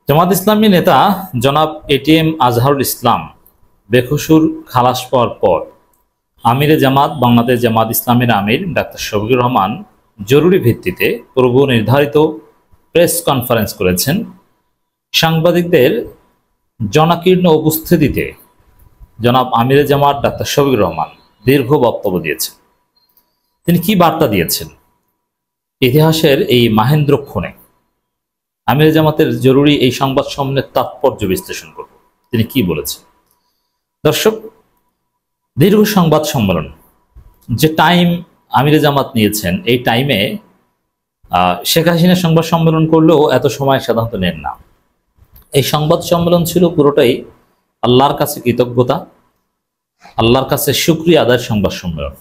জামাত ইসলামী নেতা জনাব এটিএম আজহারুল ইসলাম বেকসুর খালাস পাওয়ার পর আমিরে জামাত বাংলাদেশ জামাত ইসলামের আমির ডাক্তার শফিকুর রহমান জরুরি ভিত্তিতে পূর্ব নির্ধারিত প্রেস কনফারেন্স করেছেন। সাংবাদিকদের জনাকীর্ণ উপস্থিতিতে জনাব আমিরে জামাত ডাক্তার শফিকুর রহমান দীর্ঘ বক্তব্য দিয়েছেন। তিনি কি বার্তা দিয়েছেন ইতিহাসের এই মাহেন্দ্রক্ষণে আমিরে জামাতের জরুরি এই সংবাদ সম্মেলনের তাৎপর্য বিশ্লেষণ করব। তিনি কি বলেছেন? দর্শক, দীর্ঘ সংবাদ সম্মেলন যে টাইম আমিরে জামাত নিয়েছেন, এই টাইমে শেখ হাসিনা সংবাদ সম্মেলন করলেও এত সময় সাধারণত নেন না। এই সংবাদ সম্মেলন ছিল পুরোটাই আল্লাহর কাছে কৃতজ্ঞতা, আল্লাহর কাছে শুকরিয়া আদায়ের সংবাদ সম্মেলন।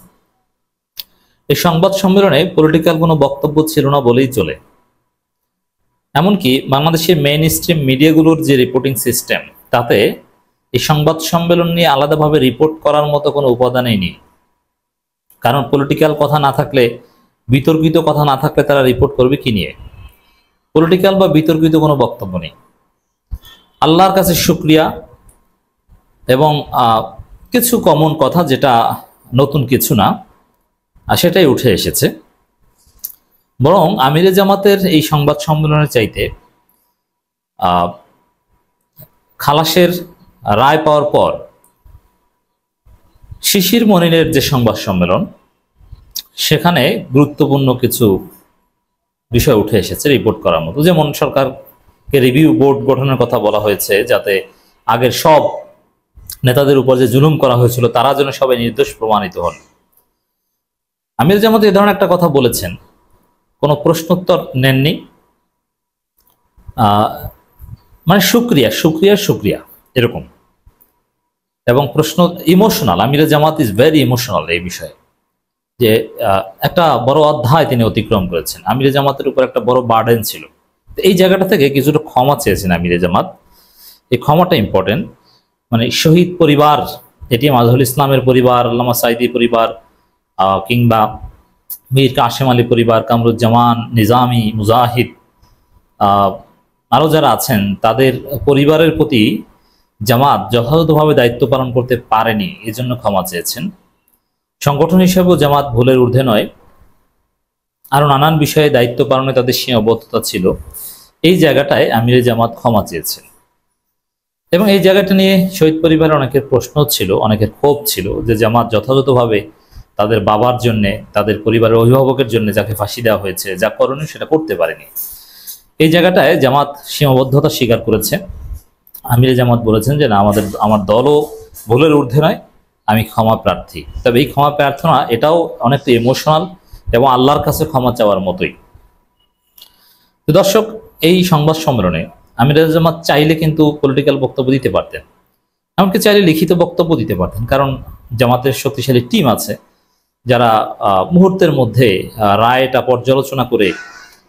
এই সংবাদ সম্মেলনে পলিটিক্যাল কোনো বক্তব্য ছিল না বলেই চলে। এমনকি বাংলাদেশের মেইন স্ট্রিম মিডিয়াগুলোর যে রিপোর্টিং সিস্টেম, তাতে এই সংবাদ সম্মেলন নিয়ে আলাদাভাবে রিপোর্ট করার মতো কোনো উপাদানই নেই। কারণ পলিটিক্যাল কথা না থাকলে, বিতর্কিত কথা না থাকলে তারা রিপোর্ট করবে কি নিয়ে? পলিটিক্যাল বা বিতর্কিত কোনো বক্তব্য নেই। আল্লাহর কাছে শুকরিয়া এবং কিছু কমন কথা, যেটা নতুন কিছু না, সেটাই উঠে এসেছে। বরং আমিরে জামাতের এই সংবাদ সম্মেলনের চাইতে খালাসের রায় পাওয়ার পর শিশির মনিরের যে সংবাদ সম্মেলন, সেখানে গুরুত্বপূর্ণ কিছু বিষয় উঠে এসেছে রিপোর্ট করার মতো। যেমন সরকারকে রিভিউ বোর্ড গঠনের কথা বলা হয়েছে, যাতে আগের সব নেতাদের উপর যে জুলুম করা হয়েছিল তারা যেন সবাই নির্দোষ প্রমাণিত হন। আমির জামাত এই ধরনের একটা কথা বলেছেন, কোনো প্রশ্নোত্তর নেননি, মানে শুক্রিয়া শুক্রিয়া শুক্রিয়া এরকম। এবং প্রশ্ন ইমোশনাল, আমিরে জামাত ইজ ভেরি ইমোশনাল এই বিষয়ে, যে একটা বড় অধ্যায় তিনি অতিক্রম করেছেন। আমিরে জামাতের উপর একটা বড় বার্ডেন ছিল। এই জায়গাটা থেকে কিছুটা ক্ষমা চেয়েছেন আমিরে জামাত। এই ক্ষমাটা ইম্পর্টেন্ট। মানে শহীদ পরিবার, এটিএম আজহারুল ইসলামের পরিবার, আল্লামা সাইদি পরিবার, কিংবা মীর কাশেম আলী পরিবার, কামরুজ্জামান, নিজামী, মুজাহিদ, আরও যারা আছেন, তাদের পরিবারের প্রতি জামাত যথাযথভাবে দায়িত্ব পালন করতে পারেনি, এজন্য ক্ষমা চেয়েছেন। সংগঠন হিসেবেও জামাত ভুলের ঊর্ধ্বে নয়, আরও নানান বিষয়ে দায়িত্ব পালনে তাদের সীমাবদ্ধতা ছিল। এই জায়গাটায় আমিরে জামাত ক্ষমা চেয়েছেন। এবং এই জায়গাটা নিয়ে শহীদ পরিবারের অনেকের প্রশ্ন ছিল, অনেকের ক্ষোভ ছিল, যে জামাত যথাযথভাবে তাদের বাবার জন্যে, তাদের পরিবারের অভিভাবকের জন্য যাকে ফাঁসি দেওয়া হয়েছে, যা করণীয় সেটা করতে পারেনি। এই জায়গাটায় জামাত সীমাবদ্ধতা স্বীকার করেছে। আমিরে জামাত বলেছেন যে না, আমার দলও ভুলের ঊর্ধ্বে নয়, আমি ক্ষমা প্রার্থী। তবে এই ক্ষমা প্রার্থনা এটাও অনেকটা ইমোশনাল এবং আল্লাহর কাছে ক্ষমা চাওয়ার মতোই। তো দর্শক, এই সংবাদ সম্মেলনে আমিরে জামাত চাইলে কিন্তু পলিটিক্যাল বক্তব্য দিতে পারতেন, এমনকি চাইলে লিখিত বক্তব্য দিতে পারতেন। কারণ জামাতের শক্তিশালী টিম আছে, যারা মুহূর্তের মধ্যে রায়টা পর্যালোচনা করে,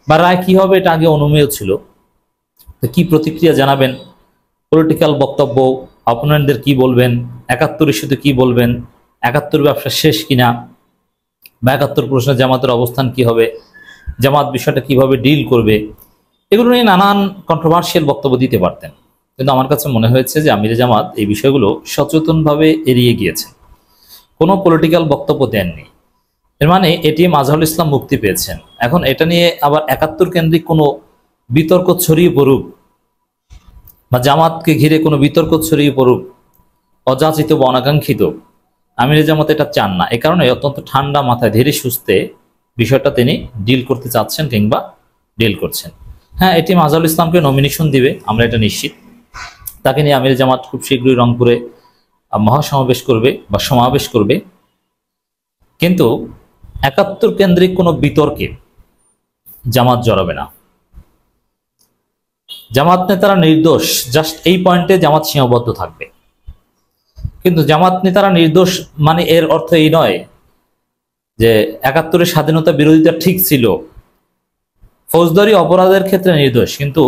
বা রায় কি হবে এটা আগে অনুমেয় ছিল, তো কি প্রতিক্রিয়া জানাবেন, পলিটিক্যাল বক্তব্য, অপোনেন্টদের কি বলবেন, ৭১ ইস্যুতে কি বলবেন, ৭১ ব্যবসা শেষ কিনা, বা ৭১ প্রশ্নে জামাতের অবস্থান কি হবে, জামাত বিষয়টা কিভাবে ডিল করবে, এগুলো নিয়ে নানান কন্ট্রোভার্সিয়াল বক্তব্য দিতে পারতেন। কিন্তু আমার কাছে মনে হয়েছে যে আমিরে জামাত এই বিষয়গুলো সচেতনভাবে এড়িয়ে গিয়েছেন, কোনো পলিটিক্যাল বক্তব্য দেননি। এর মানে এটিএম আজহারুল ইসলাম মুক্তি পেয়েছেন। এখন এটা নিয়ে আবার ৭১ কেন্দ্রিক কোনো বিতর্ক ছড়িয়ে পড়ুক, বা জামাতকে ঘিরে কোনো বিতর্ক ছড়িয়ে পড়ুক, অযাচিত বা অনাকাঙ্ক্ষিত, আমিরে জামাত এটা চান না। এ কারণে অত্যন্ত ঠান্ডা মাথায় ধীরে সুস্থে বিষয়টা তিনি ডিল করতে চাচ্ছেন, কিংবা ডিল করছেন। হ্যাঁ, এটিএম আজহারুল ইসলামকে নমিনেশন দিবে, আমরা এটা নিশ্চিত। তাকে নিয়ে আমিরে জামাত খুব শীঘ্রই রংপুরে মহাসমাবেশ করবে বা সমাবেশ করবে। কিন্তু ৭১ কেন্দ্রিক কোনো বিতর্কে জামাত জড়াবে না। জামাত নেতারা নির্দোষ, জাস্ট এই পয়েন্টে জামাত সীমাবদ্ধ থাকবে। কিন্তু জামাত নেতারা নির্দোষ মানে এর অর্থ এই নয় যে ৭১ স্বাধীনতা বিরোধিতা ঠিক ছিল, ফৌজদারি অপরাধের ক্ষেত্রে নির্দোষ, কিন্তু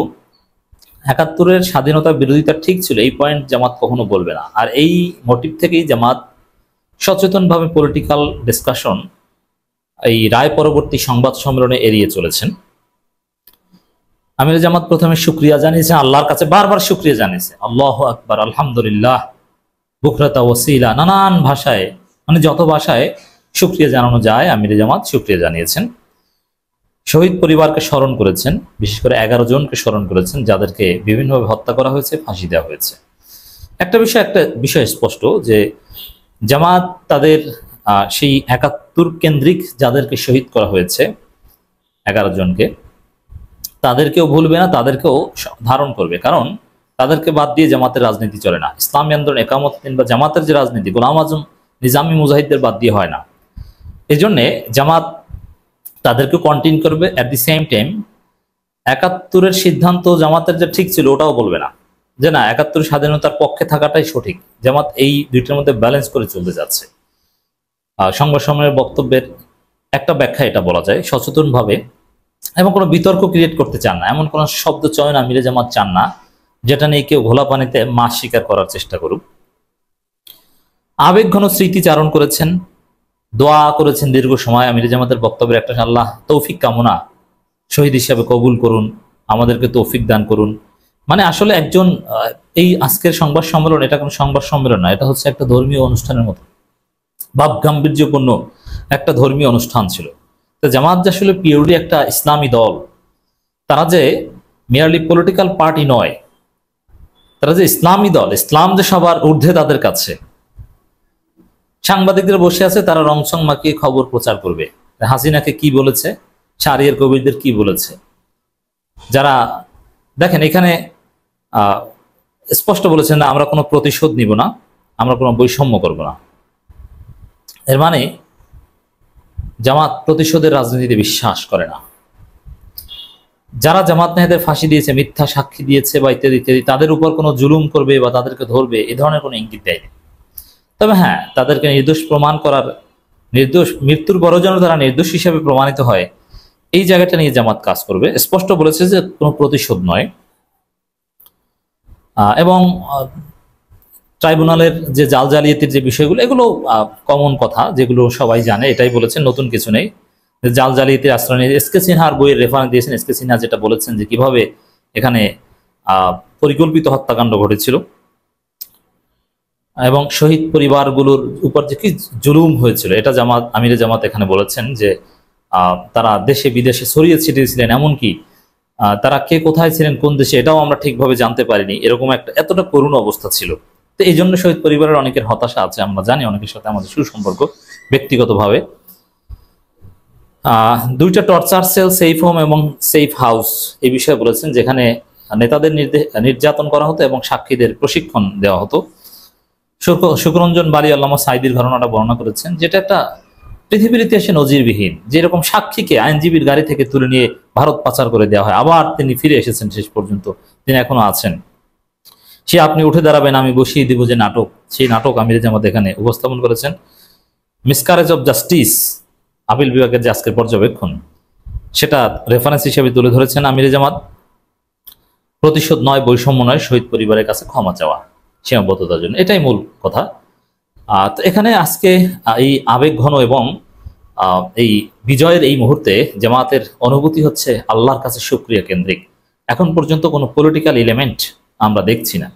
৭১ স্বাধীনতা বিরোধিতা ঠিক ছিল, এই পয়েন্ট জামাত কখনো বলবে না। আর এই মোটিভ থেকেই জামাত সচেতনভাবে পলিটিক্যাল ডিসকাশন এই রায় পরবর্তী সংবাদ সম্মেলনে এড়িয়ে চলেছেন। আমির জামাত প্রথমে শুকরিয়া জানিয়েছেন, আল্লাহর কাছে বারবার শুকরিয়া জানিয়েছে, আল্লাহু আকবার, আলহামদুলিল্লাহ, বুকরাতা ওয়াসিলা, নানান ভাষায়, মানে যত ভাষায় শুকরিয়া জানানো যায় আমির জামাত শুকরিয়া জানিয়েছেন। শহীদ পরিবারকে স্মরণ করেছেন, বিশেষ করে 11 জনকে স্মরণ করেছেন যাদেরকে বিভিন্নভাবে হত্যা করা হয়েছে, ফাঁসি দেওয়া হয়েছে। একটা বিষয় স্পষ্ট যে জামাত তাদের সেই 71 কেন্দ্রিক যাদেরকে শহীদ করা হয়েছে 11 জনকে, তাদেরকেও ভুলবে না, তাদেরকেও ধারণ করবে। কারণ তাদেরকে বাদ দিয়ে জামাতের রাজনীতি চলে না। ইসলামী আন্দোলন, একামত বা জামাতের যে রাজনীতি, গোলাম আজম নিজামী মুজাহিদদের বাদ দিয়ে হয় না। এই জন্যে জামাত তাদেরকে কন্টিনিউ করবে। অ্যাট দি সেম টাইম 71-এর সিদ্ধান্ত জামাতের যে ঠিক ছিল ওটাও বলবে না, যে না 71 স্বাধীনতার পক্ষে থাকাটাই সঠিক। জামাত এই দুইটার মধ্যে ব্যালেন্স করে চলতে যাচ্ছে। সংবাদ সম্মেলনের বক্তব্যের একটা ব্যাখ্যা এটা বলা যায় সচেতনভাবে, এবং কোনো বিতর্ক ক্রিয়েট করতে চান না, এমন কোনো শব্দ চয়ন আমিরে জামাত চান না যেটা নিয়ে কেউ ঘোলা পানিতে মাছ শিকার করার চেষ্টা করুক। আবেগঘন স্মৃতিচারণ করেছেন, দোয়া করেছেন দীর্ঘ সময়। আমিরে জামাতের বক্তব্যের একটা, আল্লাহ তৌফিক কামনা, শহীদ হিসাবে কবুল করুন, আমাদেরকে তৌফিক দান করুন। মানে আসলে একজন এই আজকের সংবাদ সম্মেলন, এটা কোনো সংবাদ সম্মেলন না, এটা হচ্ছে একটা ধর্মীয় অনুষ্ঠানের মতো, ভাব গাম্ভীর্যপূর্ণ একটা ধর্মীয় অনুষ্ঠান ছিল। তো জামাত যে আসলে পিওরলি একটা ইসলামী দল, তারা যে মেয়ারলি পলিটিক্যাল পার্টি নয়, তারা যে ইসলামী দল, ইসলাম যে সবার ঊর্ধ্বে তাদের কাছে। সাংবাদিকদের বসে আছে, তারা রংসং মাখিয়ে খবর প্রচার করবে, হাসিনাকে কি বলেছে, শাহরিয়ার কবিরদের কি বলেছে। যারা দেখেন এখানে স্পষ্ট বলেছেন না, আমরা কোনো প্রতিশোধ নিব না, আমরা কোনো বৈষম্য করব না। এর মানে জামাত প্রতিশোধের রাজনীতিতে বিশ্বাস করে না। যারা জামাত নেতাদের ফাঁসি দিয়েছে, মিথ্যা সাক্ষী দিয়েছে বা ইত্যাদি ইত্যাদি, তাদের উপর কোনো জুলুম করবে বা তাদেরকে ধরবে, এ ধরনের কোনো ইঙ্গিত দেয়নি। তবে হ্যাঁ, তাদেরকে নির্দোষ প্রমাণ করার, মৃত্যুর পরও যেন তারা নির্দোষ হিসেবে প্রমাণিত হয়, এই জায়গাটা নিয়ে জামাত কাজ করবে। স্পষ্ট বলেছে যে কোনো প্রতিশোধ নয়। এবং ট্রাইব্যুনালের যে জাল জালিয়াতির যে বিষয়গুলো, এগুলো কমন কথা, যেগুলো সবাই জানে, এটাই বলেছেন, নতুন কিছু নেই। জাল জালিয়াতির আশ্রয় নিয়ে এসকে সিনহার বইয়ের রেফারেন্স দিয়েছেন। এসকে সিনহা যেটা বলেছেন যে কিভাবে এখানে পরিকল্পিত হত্যাকাণ্ড ঘটেছিল এবং শহীদ পরিবারগুলোর উপর যে কি জুলুম হয়েছিল, এটা জামাত, আমিরে জামাত এখানে বলেছেন যে তারা দেশে বিদেশে ছড়িয়ে ছিটিয়েছিলেন, এমনকি তারা কে কোথায় ছিলেন, কোন দেশে, এটাও আমরা ঠিকভাবে জানতে পারিনি, এরকম একটা এতটা করুণ অবস্থা ছিল। তো এই জন্য শহীদ পরিবারের অনেকের হতাশা আছে, আমরা জানি, অনেকের সাথে আমাদের সুসম্পর্ক ব্যক্তিগতভাবে। দুইটা টর্চার সেল, সেফ হোম এবং সেফ হাউস, এই বিষয়ে বলেছেন, যেখানে নেতাদের নির্যাতন করা হতো এবং সাক্ষীদের প্রশিক্ষণ দেওয়া হতো। শুকরঞ্জন বালী আল্লামা সাইদির ঘটনাটা বর্ণনা করেছেন, যেটা একটা পৃথিবীর ইতিহাসে নজিরবিহীন, যে এরকম সাক্ষীকে আইনজীবীর গাড়ি থেকে তুলে নিয়ে ভারত পাচার করে দেওয়া হয়, আবার তিনি ফিরে এসেছেন শেষ পর্যন্ত, তিনি এখনো আছেন। সে আপনি উঠে দাঁড়াবেন আমি বসিয়ে দিব যে নাটক, সেই নাটক আমিরে জামাত এখানে উপস্থাপন করেছেন। মিসকারেজ অফ জাস্টিস, আপিল বিভাগের যে আজকের পর্যবেক্ষণ, সেটা রেফারেন্স হিসেবে তুলে ধরেছেন আমিরে জামাত। প্রতিশোধ নয়, বৈষম্য নয়, শহীদ পরিবারের কাছে ক্ষমা চাওয়া সীমাবদ্ধতার জন্য, এটাই মূল কথা। তো এখানে আজকে এই আবেগঘন এবং এই বিজয়ের এই মুহূর্তে জামাতের অনুভূতি হচ্ছে আল্লাহর কাছে শুকরিয়া কেন্দ্রিক। এখন পর্যন্ত কোনো পলিটিক্যাল এলিমেন্ট আমরা দেখছি না।